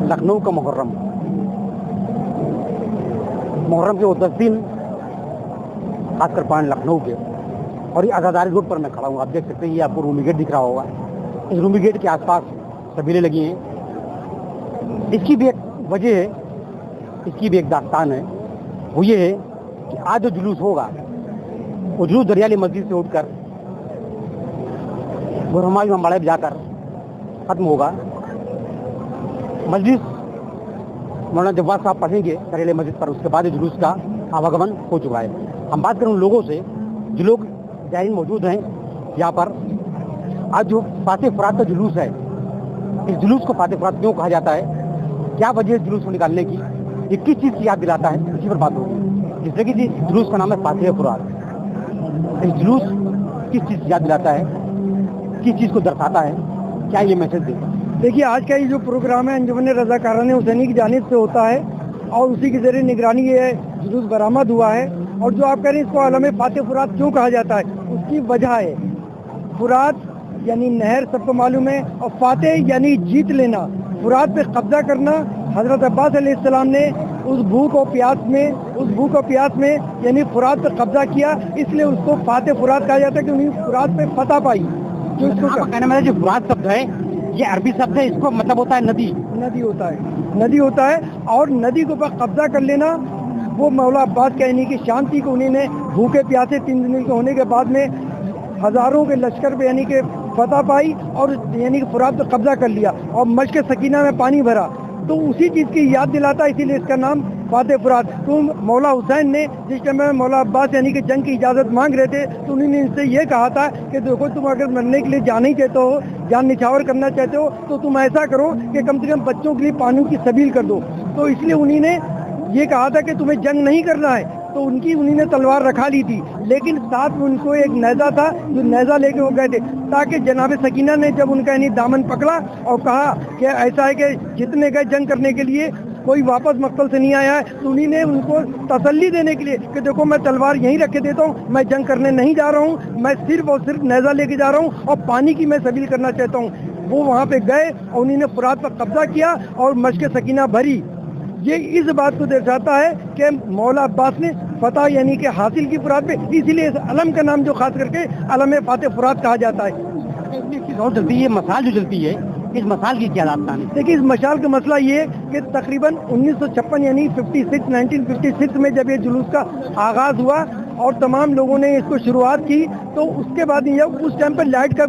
लखनऊ का मुहर्रम के वो 10 दिन खासकर पॉइंट लखनऊ के, और ये आज़ादारी रोड पर मैं खड़ा हूँ। आप देख सकते हैं, ये आपको रूमी गेट दिख रहा होगा। इस रूमी गेट के आसपास सबीलें लगी हैं। इसकी भी एक वजह है, इसकी भी एक दास्तान है। वो ये है कि आज जो जुलूस होगा वो जुलूस दरियाली मस्जिद से उठकर बुरहमाई अम्बाड़े जाकर खत्म होगा। मस्जिद मौलाना जव्वाद साहब पढ़ेंगे दरियाली मस्जिद पर, उसके बाद जुलूस का आवागमन हो चुका है। हम बात करें उन लोगों से जो लोग जाहिर मौजूद हैं यहाँ पर। आज जो फातह फुरात का जुलूस है, इस जुलूस को फातह फुरात क्यों कहा जाता है, क्या वजह है जुलूस को निकालने की, ये किस चीज़ की याद दिलाता है, इसी पर बात होगी। जिससे कि जुलूस का नाम है फातह फुरात। इस जुलूस किस चीज़ की याद दिलाता है, किस चीज़ को दर्शाता है, क्या ये मैसेज देता है? देखिए, आज का ये जो प्रोग्राम है अंजुमन रज़ाकारान हुसैनी की जानिब से होता है और उसी के जरिए निगरानी ये जुलूस बरामद हुआ है। और जो आप कह रहे हैं इसको आलम फातह फुरात क्यों कहा जाता है, उसकी वजह है फुरात यानी नहर सबको मालूम है, और फातह यानी जीत लेना, फुरात पे कब्जा करना। हजरत अब्बास अलैहिस्सलाम ने उस भूख और प्यास में यानी फुरात पे कब्जा किया, इसलिए उसको फातह फुरात कहा जाता है कि उन्हें फुरात पे फतह पाई। जो इसको कहने में जो फुरात शब्द है ये अरबी शब्द है, इसको मतलब होता है नदी होता है। और नदी के ऊपर कब्जा कर लेना, वो मौला अब्बास कहने की शांति को उन्होंने भूखे प्यासे 3 दिन के होने के बाद में हजारों के लश्कर पे यानी कि फतह पाई और यानी कि फुरात पे कब्जा कर लिया और मश्क सकीना में पानी भरा। तो उसी चीज़ की याद दिलाता है, इसीलिए इसका नाम फातह फुरात। तो मौला हुसैन ने जिस टाइम में मौला अब्बास यानी कि जंग की इजाज़त मांग रहे थे, तो उन्होंने इनसे ये कहा था कि देखो, तुम अगर मरने के लिए जाना ही चाहते हो, जान निछावर करना चाहते हो, तो तुम ऐसा करो कि कम से कम बच्चों के लिए पानी की सबील कर दो। तो इसलिए उन्होंने ये कहा था कि तुम्हें जंग नहीं करना है, तो उन्होंने तलवार रखा ली थी, लेकिन साथ में उनको एक नेज़ा था, जो नेज़ा लेके वो गए थे, ताकि जनाब सकीना ने जब उनका यानी दामन पकड़ा और कहा कि ऐसा है कि जितने गए जंग करने के लिए कोई वापस मक्तल से नहीं आया है, तो उन्होंने उनको तसल्ली देने के लिए कि देखो, मैं तलवार यहीं रख के देता हूँ, मैं जंग करने नहीं जा रहा हूँ, मैं सिर्फ और सिर्फ नेज़ा लेके जा रहा हूँ और पानी की मैं सबील करना चाहता हूँ। वो वहाँ पे गए और उन्होंने फुरात पर कब्जा किया और मश्क सकीना भरी। ये इस बात को दर्शाता है कि मौला अब्बास ने फतह यानी कि हासिल की फुरात पे, इसीलिए इस अलम का नाम जो खास करके अलम फातह फुरात कहा जाता है। और जलती है मसाल जो जलती है, इस मसाल की क्या दास्तान है? देखिए, इस मशाल का मसला ये है कि तकरीबन 1956 यानी 1956 में जब ये जुलूस का आगाज हुआ और तमाम लोगों ने इसको शुरुआत की, तो उसके बाद उस टाइम पर लाइट का